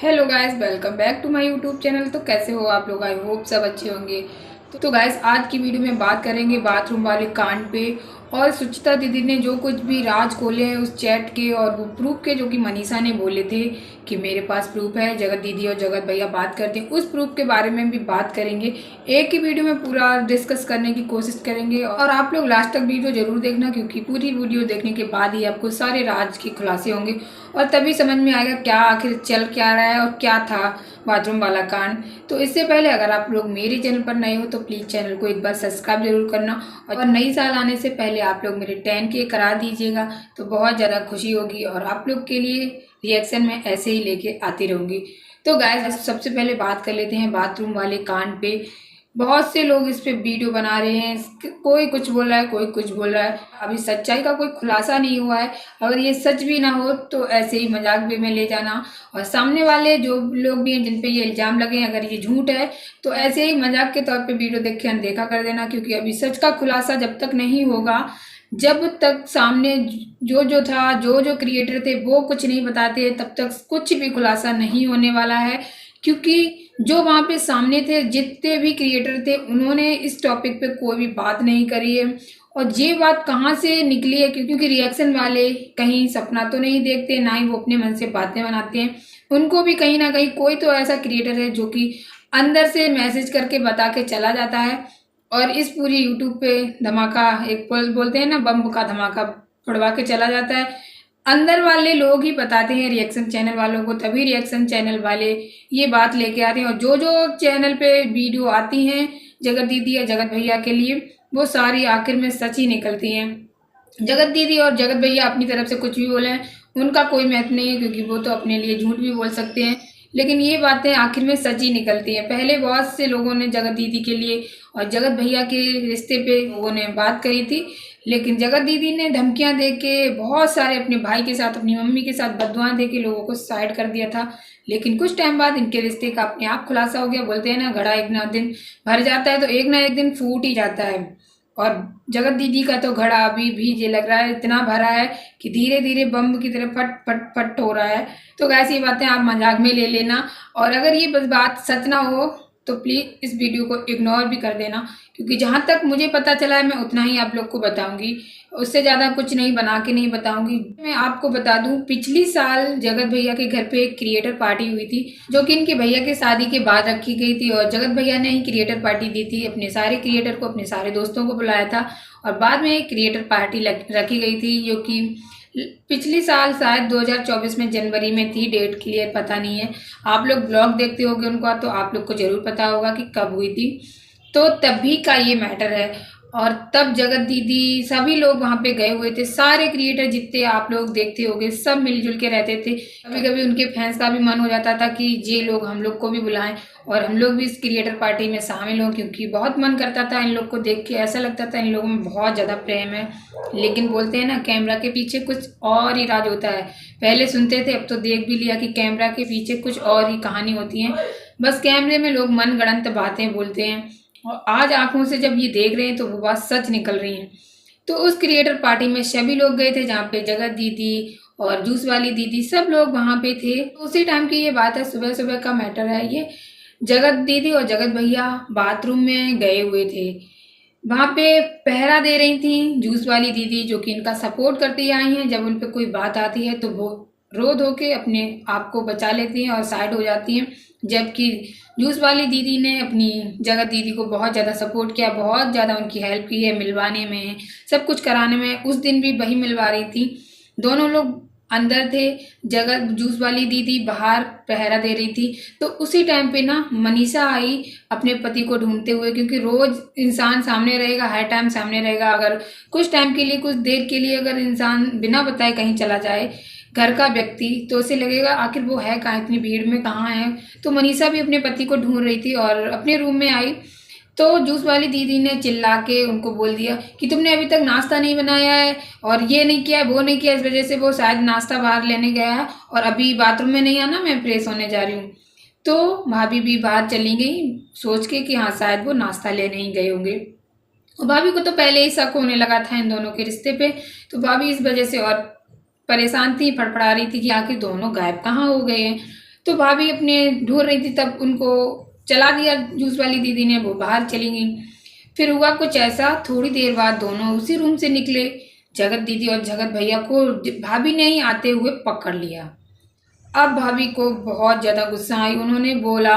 Hello guys, welcome back to my YouTube channel. तो कैसे हो आप लोग? आई होप सब अच्छे होंगे। तो गाइस, आज की वीडियो में बात करेंगे बाथरूम वाले कांड पे और सुचिता दीदी ने जो कुछ भी राज खोले हैं उस चैट के और वो प्रूफ के, जो कि मनीषा ने बोले थे कि मेरे पास प्रूफ है। जगत दीदी और जगत भैया बात करते हैं, उस प्रूफ के बारे में भी बात करेंगे। एक ही वीडियो में पूरा डिस्कस करने की कोशिश करेंगे और आप लोग लास्ट तक वीडियो जरूर देखना, क्योंकि पूरी वीडियो देखने के बाद ही आपको सारे राज के खुलासे होंगे और तभी समझ में आएगा क्या आखिर चल क्या रहा है और क्या था बाथरूम वाला कांड। तो इससे पहले अगर आप लोग मेरे चैनल पर नए हो तो प्लीज़ चैनल को एक बार सब्सक्राइब जरूर करना और नई साल आने से पहले आप लोग मेरे 10K करा दीजिएगा तो बहुत ज़्यादा खुशी होगी और आप लोग के लिए रिएक्शन में ऐसे ही लेके आती रहूँगी। तो गाइस, सबसे पहले बात कर लेते हैं बाथरूम वाले कांड पे। बहुत से लोग इस पे वीडियो बना रहे हैं, कोई कुछ बोल रहा है, कोई कुछ बोल रहा है। अभी सच्चाई का कोई खुलासा नहीं हुआ है। अगर ये सच भी ना हो तो ऐसे ही मजाक वे में ले जाना, और सामने वाले जो लोग भी हैं जिन पे ये इल्जाम लगे हैं, अगर ये झूठ है तो ऐसे ही मजाक के तौर पे वीडियो देख के अनदेखा कर देना, क्योंकि अभी सच का खुलासा जब तक नहीं होगा, जब तक सामने जो जो था, जो जो क्रिएटर थे वो कुछ नहीं बताते, तब तक कुछ भी खुलासा नहीं होने वाला है। क्योंकि जो वहाँ पे सामने थे, जितने भी क्रिएटर थे, उन्होंने इस टॉपिक पे कोई भी बात नहीं करी है। और ये बात कहाँ से निकली है? क्योंकि रिएक्शन वाले कहीं सपना तो नहीं देखते, ना ही वो अपने मन से बातें बनाते हैं। उनको भी कहीं ना कहीं कोई तो ऐसा क्रिएटर है जो कि अंदर से मैसेज करके बता के चला जाता है और इस पूरी यूट्यूब पे धमाका, एक बोलते हैं ना, बम का धमाका फोड़वा के चला जाता है। अंदर वाले लोग ही बताते हैं रिएक्शन चैनल वालों को, तभी रिएक्शन चैनल वाले ये बात लेके आते हैं। और जो जो चैनल पे वीडियो आती हैं जगत दीदी या जगत भैया के लिए, वो सारी आखिर में सच ही निकलती हैं। जगत दीदी और जगत भैया अपनी तरफ से कुछ भी बोले, उनका कोई महत्व नहीं है, क्योंकि वो तो अपने लिए झूठ भी बोल सकते हैं, लेकिन ये बातें आखिर में सच ही निकलती हैं। पहले बहुत से लोगों ने जगत दीदी के लिए और जगत भैया के रिश्ते पे लोगों ने बात करी थी, लेकिन जगत दीदी ने धमकियां दे के, बहुत सारे अपने भाई के साथ, अपनी मम्मी के साथ बददुआएं दे के लोगों को साइड कर दिया था। लेकिन कुछ टाइम बाद इनके रिश्ते का अपने आप खुलासा हो गया। बोलते हैं ना, घड़ा एक ना दिन भर जाता है तो एक ना एक दिन फूट ही जाता है। और जगत दीदी का तो घड़ा अभी भी ये लग रहा है इतना भरा है कि धीरे धीरे बम की तरह फट फट फट हो रहा है। तो ऐसी बातें आप मजाक में ले लेना, और अगर ये बस बात सच ना हो तो प्लीज़ इस वीडियो को इग्नोर भी कर देना, क्योंकि जहाँ तक मुझे पता चला है मैं उतना ही आप लोग को बताऊंगी, उससे ज़्यादा कुछ नहीं बना के नहीं बताऊंगी। मैं आपको बता दूं, पिछली साल जगत भैया के घर पे एक क्रिएटर पार्टी हुई थी, जो कि इनके भैया के शादी के बाद रखी गई थी। और जगत भैया ने ही क्रिएटर पार्टी दी थी, अपने सारे क्रिएटर को, अपने सारे दोस्तों को बुलाया था और बाद में एक क्रिएटर पार्टी रखी गई थी, जो कि पिछली साल शायद 2024 में जनवरी में थी। डेट क्लियर पता नहीं है। आप लोग ब्लॉग देखते होगे उनका तो आप लोग को जरूर पता होगा कि कब हुई थी। तो तभी का ये मैटर है। और तब जगत दीदी, सभी लोग वहाँ पे गए हुए थे, सारे क्रिएटर जितने आप लोग देखते होगे सब मिलजुल के रहते थे। कभी कभी उनके फैंस का भी मन हो जाता था कि ये लोग हम लोग को भी बुलाएं और हम लोग भी इस क्रिएटर पार्टी में शामिल हों, क्योंकि बहुत मन करता था इन लोग को देख के। ऐसा लगता था इन लोगों में बहुत ज़्यादा प्रेम है। लेकिन बोलते हैं ना, कैमरा के पीछे कुछ और ही राज होता है। पहले सुनते थे, अब तो देख भी लिया कि कैमरा के पीछे कुछ और ही कहानी होती है। बस कैमरे में लोग मन गढ़ंत बातें बोलते हैं, और आज आंखों से जब ये देख रहे हैं तो वो बात सच निकल रही है। तो उस क्रिएटर पार्टी में सभी लोग गए थे, जहाँ पे जगत दीदी और जूस वाली दीदी सब लोग वहाँ पे थे। तो उसी टाइम की ये बात है, सुबह सुबह का मैटर है ये। जगत दीदी और जगत भैया बाथरूम में गए हुए थे, वहाँ पे पहरा दे रही थी जूस वाली दीदी, जो कि इनका सपोर्ट करती आई हैं। जब उन पे कोई बात आती है तो वो रो धो के अपने आप को बचा लेती हैं और साइड हो जाती हैं, जबकि जूस वाली दीदी ने अपनी जगत दीदी को बहुत ज़्यादा सपोर्ट किया, बहुत ज़्यादा उनकी हेल्प की है, मिलवाने में, सब कुछ कराने में। उस दिन भी वही मिलवा रही थी। दोनों लोग अंदर थे, जगत जूस वाली दीदी बाहर पहरा दे रही थी। तो उसी टाइम पे ना मनीषा आई अपने पति को ढूंढते हुए, क्योंकि रोज इंसान सामने रहेगा, हर टाइम सामने रहेगा। अगर कुछ टाइम के लिए, कुछ देर के लिए अगर इंसान बिना बताए कहीं चला जाए, घर का व्यक्ति, तो उसे लगेगा आखिर वो है कहाँ, इतनी भीड़ में कहाँ है। तो मनीषा भी अपने पति को ढूंढ रही थी और अपने रूम में आई तो जूस वाली दीदी ने चिल्ला के उनको बोल दिया कि तुमने अभी तक नाश्ता नहीं बनाया है और ये नहीं किया है, वो नहीं किया। इस वजह से वो शायद नाश्ता बाहर लेने गया है और अभी बाथरूम में नहीं आना, मैं फ्रेश होने जा रही हूँ। तो भाभी भी बाहर चली गई सोच के कि हाँ शायद वो नाश्ता लेने ही गए होंगे। और भाभी को तो पहले ही शक होने लगा था इन दोनों के रिश्ते पे। तो भाभी इस वजह से और परेशान थी, फड़फड़ा रही थी कि आखिर दोनों गायब कहाँ हो गए हैं। तो भाभी अपने ढूंढ रही थी, तब उनको चला दिया जूस वाली दीदी ने, वो बाहर चली गई। फिर हुआ कुछ ऐसा, थोड़ी देर बाद दोनों उसी रूम से निकले। जगत दीदी और जगत भैया को भाभी ने ही आते हुए पकड़ लिया। अब भाभी को बहुत ज़्यादा गुस्सा आई। उन्होंने बोला,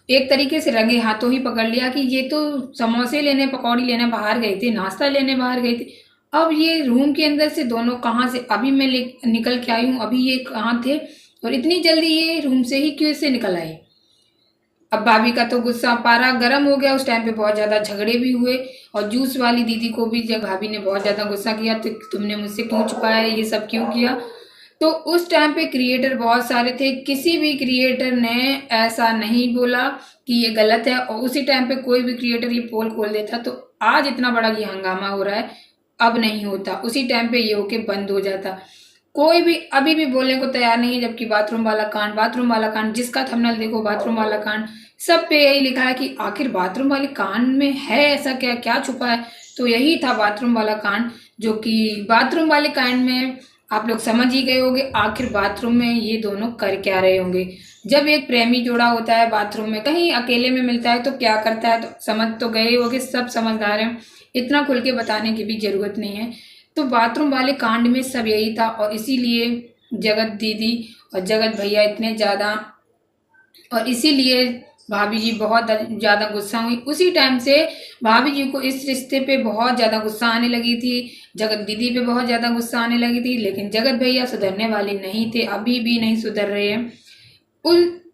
एक तरीके से रंगे हाथों ही पकड़ लिया कि ये तो समोसे लेने पकौड़ी लेने बाहर गए थे, नाश्ता लेने बाहर गए थे, अब ये रूम के अंदर से दोनों कहाँ से, अभी मैं निकल के आई हूँ, अभी ये कहाँ थे और इतनी जल्दी ये रूम से ही क्यों से निकल आए। अब भाभी का तो गुस्सा पारा गर्म हो गया। उस टाइम पे बहुत ज़्यादा झगड़े भी हुए और जूस वाली दीदी को भी जब भाभी ने बहुत ज़्यादा गुस्सा किया, तो तुमने मुझसे क्यों छुपाया, ये सब क्यों किया। तो उस टाइम पे क्रिएटर बहुत सारे थे, किसी भी क्रिएटर ने ऐसा नहीं बोला कि ये गलत है, और उसी टाइम पे कोई भी क्रिएटर ये पोल खोल देता तो आज इतना बड़ा ये हंगामा हो रहा है, अब नहीं होता, उसी टाइम पे ये होके बंद हो जाता। कोई भी अभी भी बोलने को तैयार नहीं है, जबकि बाथरूम वाला कांड जिसका थंबनेल देखो बाथरूम वाला कांड, सब पे यही लिखा है कि आखिर बाथरूम वाले कांड में है ऐसा क्या, क्या छुपा है। तो यही था बाथरूम वाला कांड, जो कि बाथरूम वाले कांड में आप लोग समझ ही गए होंगे आखिर बाथरूम में ये दोनों कर क्या रहे होंगे। जब एक प्रेमी जोड़ा होता है बाथरूम में कहीं अकेले में मिलता है तो क्या करता है, तो समझ तो गए होंगे, सब समझदार हैं, इतना खुल के बताने की भी जरूरत नहीं है। तो बाथरूम वाले कांड में सब यही था, और इसीलिए जगत दीदी और जगत भैया इतने ज़्यादा, और इसीलिए भाभी जी बहुत ज़्यादा गुस्सा हुई। उसी टाइम से भाभी जी को इस रिश्ते पे बहुत ज़्यादा गुस्सा आने लगी थी, जगत दीदी पे बहुत ज़्यादा गुस्सा आने लगी थी, लेकिन जगत भैया सुधरने वाले नहीं थे, अभी भी नहीं सुधर रहे हैं।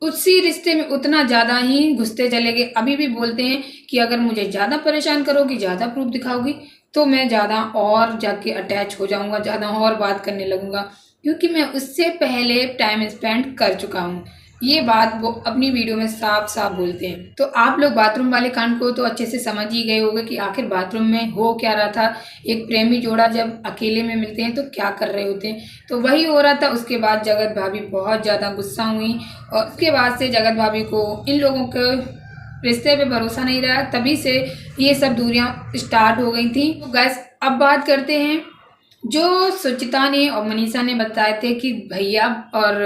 उसी रिश्ते में उतना ज़्यादा ही घुसते चले गए। अभी भी बोलते हैं कि अगर मुझे ज़्यादा परेशान करोगी, ज़्यादा प्रूफ दिखाओगी, तो मैं ज़्यादा और जाके अटैच हो जाऊंगा, ज़्यादा और बात करने लगूंगा, क्योंकि मैं उससे पहले टाइम स्पेंड कर चुका हूँ। ये बात वो अपनी वीडियो में साफ साफ बोलते हैं। तो आप लोग बाथरूम वाले कांड को तो अच्छे से समझ ही गए होंगे कि आखिर बाथरूम में हो क्या रहा था। एक प्रेमी जोड़ा जब अकेले में मिलते हैं तो क्या कर रहे होते हैं, तो वही हो रहा था। उसके बाद जगत भाभी बहुत ज़्यादा गुस्सा हुई, और उसके बाद से जगत भाभी को इन लोगों के रिश्ते पे भरोसा नहीं रहा, तभी से ये सब दूरियां स्टार्ट हो गई थी। तो गैस अब बात करते हैं जो सुचिता ने और मनीषा ने बताए थे कि भैया और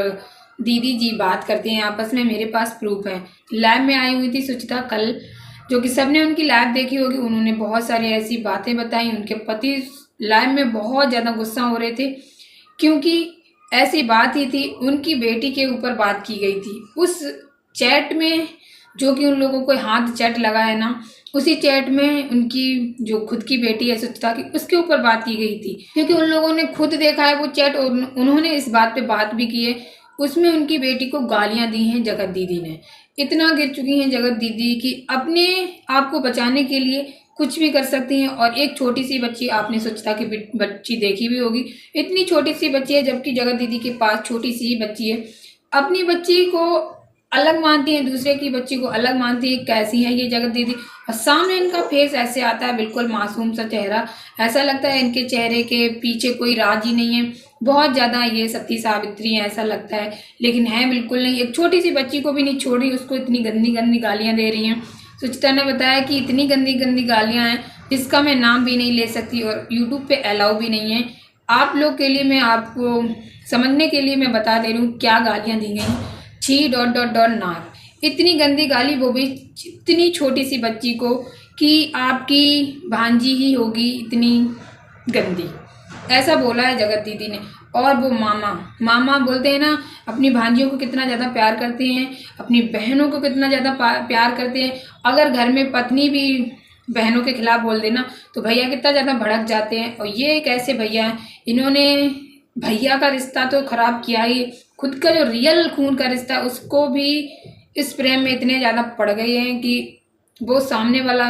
दीदी जी बात करते हैं आपस में, मेरे पास प्रूफ है। लैब में आई हुई थी सुचिता कल, जो कि सबने उनकी लैब देखी होगी। उन्होंने बहुत सारी ऐसी बातें बताई, उनके पति लैब में बहुत ज़्यादा गुस्सा हो रहे थे, क्योंकि ऐसी बात ही थी, उनकी बेटी के ऊपर बात की गई थी उस चैट में, जो कि उन लोगों को हाथ चैट लगा है ना, उसी चैट में उनकी जो खुद की बेटी है सुचिता की, उसके ऊपर बात की गई थी, क्योंकि उन लोगों ने खुद देखा है वो चैट और उन्होंने इस बात पे बात भी की है। उसमें उनकी बेटी को गालियां दी हैं जगत दीदी ने, इतना गिर चुकी हैं जगत दीदी कि अपने आप को बचाने के लिए कुछ भी कर सकती हैं। और एक छोटी सी बच्ची, आपने सुचिता की बच्ची देखी भी होगी, इतनी छोटी सी बच्ची है, जबकि जगत दीदी के पास छोटी सी बच्ची है, अपनी बच्ची को अलग मानती है, दूसरे की बच्ची को अलग मानती है। कैसी है ये जगत दीदी। और सामने इनका फेस ऐसे आता है, बिल्कुल मासूम सा चेहरा, ऐसा लगता है इनके चेहरे के पीछे कोई राज ही नहीं है, बहुत ज़्यादा ये सती सावित्री है ऐसा लगता है, लेकिन है बिल्कुल नहीं। एक छोटी सी बच्ची को भी नहीं छोड़ रही, उसको इतनी गंदी गंदी गालियाँ दे रही हैं। सुचिता ने बताया कि इतनी गंदी गंदी गालियाँ हैं जिसका मैं नाम भी नहीं ले सकती, और यूट्यूब पे अलाउ भी नहीं है। आप लोग के लिए, मैं आपको समझने के लिए मैं बता दे रही हूँ क्या गालियाँ दी गई। छी डॉट डॉट डॉट नार, इतनी गंदी गाली, वो भी इतनी छोटी सी बच्ची को, कि आपकी भांजी ही होगी इतनी गंदी, ऐसा बोला है जगत दीदी ने। और वो मामा मामा बोलते हैं ना, अपनी भांजियों को कितना ज़्यादा प्यार करते हैं, अपनी बहनों को कितना ज़्यादा प्यार करते हैं। अगर घर में पत्नी भी बहनों के खिलाफ बोल देना तो भैया कितना ज़्यादा भड़क जाते हैं। और ये एक ऐसे भैया हैं, इन्होंने भैया का रिश्ता तो खराब किया ही, खुद का जो रियल खून का रिश्ता उसको भी इस प्रेम में इतने ज़्यादा पड़ गए हैं कि वो सामने वाला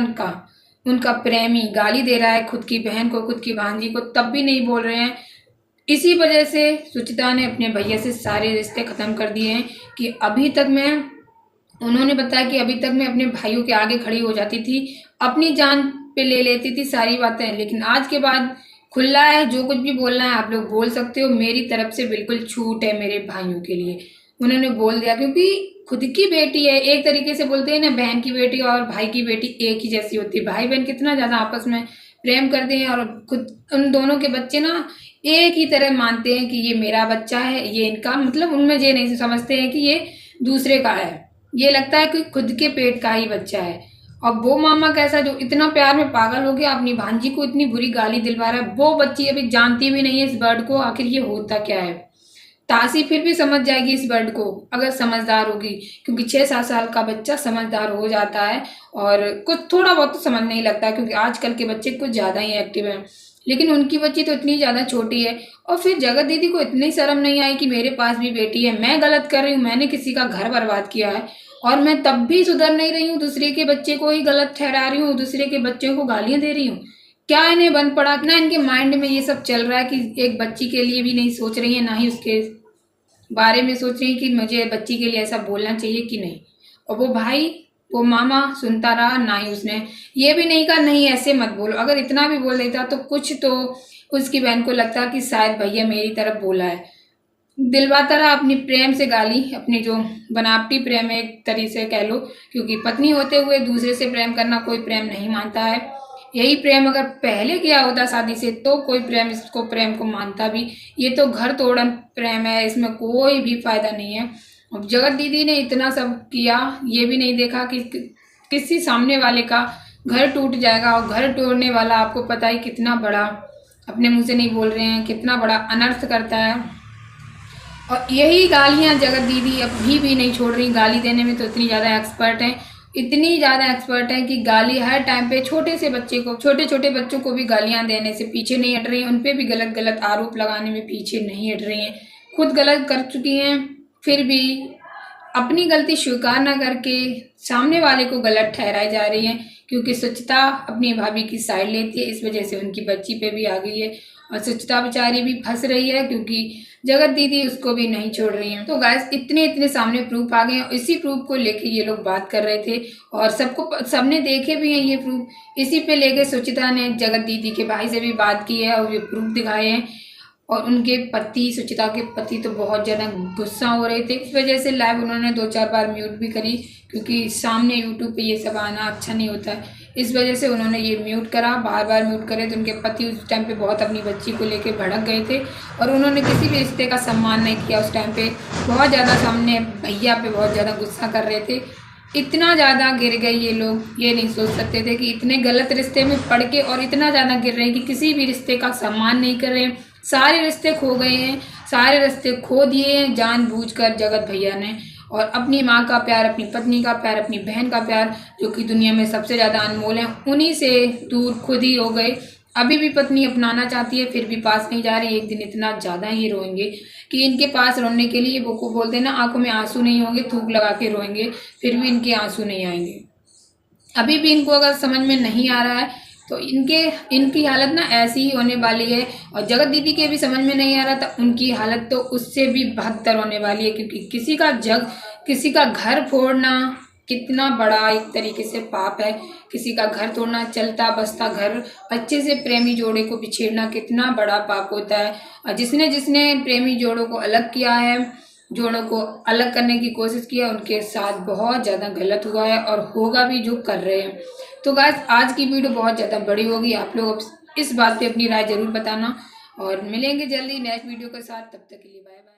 उनका प्रेमी गाली दे रहा है खुद की बहन को, खुद की भांजी को, तब भी नहीं बोल रहे हैं। इसी वजह से सुचिता ने अपने भैया से सारे रिश्ते ख़त्म कर दिए हैं। कि अभी तक मैं, उन्होंने बताया कि अभी तक मैं अपने भाइयों के आगे खड़ी हो जाती थी, अपनी जान पे ले लेती थी सारी बातें, लेकिन आज के बाद खुला है, जो कुछ भी बोलना है आप लोग बोल सकते हो, मेरी तरफ से बिल्कुल छूट है मेरे भाइयों के लिए। उन्होंने बोल दिया, क्योंकि खुद की बेटी है, एक तरीके से बोलते हैं ना, बहन की बेटी और भाई की बेटी एक ही जैसी होती है। भाई बहन कितना ज़्यादा आपस में प्रेम करते हैं, और खुद उन दोनों के बच्चे ना एक ही तरह मानते हैं कि ये मेरा बच्चा है, ये इनका, मतलब उनमें ये नहीं समझते हैं कि ये दूसरे का है। ये लगता है कि खुद के पेट का ही बच्चा है। और वो मामा कैसा जो इतना प्यार में पागल हो गया, अपनी भांजी को इतनी बुरी गाली दिलवा रहा है। वो बच्ची अभी जानती भी नहीं है इस बर्ड को आखिर ये होता क्या है। तासी फिर भी समझ जाएगी इस बर्ड को अगर समझदार होगी, क्योंकि 6-7 साल का बच्चा समझदार हो जाता है और कुछ थोड़ा बहुत तो समझ नहीं लगता, क्योंकि आजकल के बच्चे कुछ ज़्यादा ही एक्टिव हैं। लेकिन उनकी बच्ची तो इतनी ज़्यादा छोटी है। और फिर जगत दीदी को इतनी शर्म नहीं आई कि मेरे पास भी बेटी है, मैं गलत कर रही हूँ, मैंने किसी का घर बर्बाद किया है और मैं तब भी सुधर नहीं रही हूँ, दूसरे के बच्चे को ही गलत ठहरा रही हूँ, दूसरे के बच्चों को गालियाँ दे रही हूँ। क्या इन्हें बन पड़ा ना, इनके माइंड में ये सब चल रहा है कि एक बच्ची के लिए भी नहीं सोच रही है, ना ही उसके बारे में सोच रही कि मुझे बच्ची के लिए ऐसा बोलना चाहिए कि नहीं। और वो भाई, वो मामा सुनता रहा, ना ही उसने ये भी नहीं कहा नहीं ऐसे मत बोलो। अगर इतना भी बोल देता तो कुछ तो उसकी बहन को लगता कि शायद भैया मेरी तरफ बोला है। दिलवाता रहा अपनी प्रेम से गाली, अपनी जो बनावटी प्रेम है एक तरीके से कह लो, क्योंकि पत्नी होते हुए दूसरे से प्रेम करना कोई प्रेम नहीं मानता है। यही प्रेम अगर पहले किया होता शादी से तो कोई प्रेम इसको प्रेम को मानता भी। ये तो घर तोड़न प्रेम है, इसमें कोई भी फायदा नहीं है। अब जगत दीदी ने इतना सब किया, ये भी नहीं देखा कि किसी सामने वाले का घर टूट जाएगा। और घर तोड़ने वाला आपको पता ही कितना बड़ा, अपने मुंह से नहीं बोल रहे हैं, कितना बड़ा अनर्थ करता है। और यही गालियां जगत दीदी अभी भी नहीं छोड़ रही। गाली देने में तो इतनी ज़्यादा एक्सपर्ट हैं, इतनी ज़्यादा एक्सपर्ट हैं कि गाली हर टाइम पे छोटे से बच्चे को, छोटे छोटे बच्चों को भी गालियां देने से पीछे नहीं हट रही हैं, उन पर भी गलत गलत आरोप लगाने में पीछे नहीं हट रही हैं। खुद गलत कर चुकी हैं, फिर भी अपनी गलती स्वीकार ना करके सामने वाले को गलत ठहराई जा रही हैं, क्योंकि सुचिता अपनी भाभी की साइड लेती है, इस वजह से उनकी बच्ची पे भी आ गई है। और सुचिता बेचारी भी फंस रही है, क्योंकि जगत दीदी उसको भी नहीं छोड़ रही हैं। तो गाइस इतने इतने सामने प्रूफ आ गए और इसी प्रूफ को लेके ये लोग बात कर रहे थे और सबने देखे भी हैं ये प्रूफ। इसी पे लेके सुचिता ने जगत दीदी के भाई से भी बात की है और ये प्रूफ दिखाए हैं। और उनके पति, सुचिता के पति तो बहुत ज़्यादा गुस्सा हो रहे थे, इस वजह से लाइव उन्होंने 2-4 बार म्यूट भी करी, क्योंकि सामने यूट्यूब पे ये सब आना अच्छा नहीं होता है। इस वजह से उन्होंने ये म्यूट करा, बार बार म्यूट करे। तो उनके पति उस टाइम पे बहुत अपनी बच्ची को लेके भड़क गए थे और उन्होंने किसी भी रिश्ते का सम्मान नहीं किया उस टाइम पे। बहुत ज़्यादा सामने भैया पे बहुत ज़्यादा गुस्सा कर रहे थे। इतना ज़्यादा गिर गए ये लोग, ये नहीं सोच सकते थे कि इतने गलत रिश्ते में पड़ के और इतना ज़्यादा गिर रहे हैं कि किसी भी रिश्ते का सम्मान नहीं कर रहे हैं। सारे रिश्ते खो गए हैं, सारे रिश्ते खो दिए हैं जानबूझकर जगत भैया ने। और अपनी माँ का प्यार, अपनी पत्नी का प्यार, अपनी बहन का प्यार, जो कि दुनिया में सबसे ज़्यादा अनमोल है, उन्हीं से दूर खुद ही हो गए। अभी भी पत्नी अपनाना चाहती है, फिर भी पास नहीं जा रही। एक दिन इतना ज़्यादा ही रोएंगे कि इनके पास रोने के लिए वो को बोलते हैं ना, आंखों में आंसू नहीं होंगे, थूक लगा के रोएंगे, फिर भी इनके आंसू नहीं आएंगे। अभी भी इनको अगर समझ में नहीं आ रहा है तो इनकी हालत ना ऐसी ही होने वाली है। और जगत दीदी के भी समझ में नहीं आ रहा था, उनकी हालत तो उससे भी बदतर होने वाली है, क्योंकि किसी का घर फोड़ना कितना बड़ा एक तरीके से पाप है। किसी का घर तोड़ना, चलता बसता घर, अच्छे से प्रेमी जोड़े को बिछेड़ना कितना बड़ा पाप होता है। और जिसने जिसने प्रेमी जोड़ों को अलग किया है, जोड़ों को अलग करने की कोशिश किया, उनके साथ बहुत ज़्यादा गलत हुआ है और होगा भी जो कर रहे हैं। तो गाइस आज की वीडियो बहुत ज़्यादा बड़ी होगी, आप लोग इस बात पे अपनी राय ज़रूर बताना और मिलेंगे जल्दी नेक्स्ट वीडियो के साथ। तब तक के लिए बाय बाय।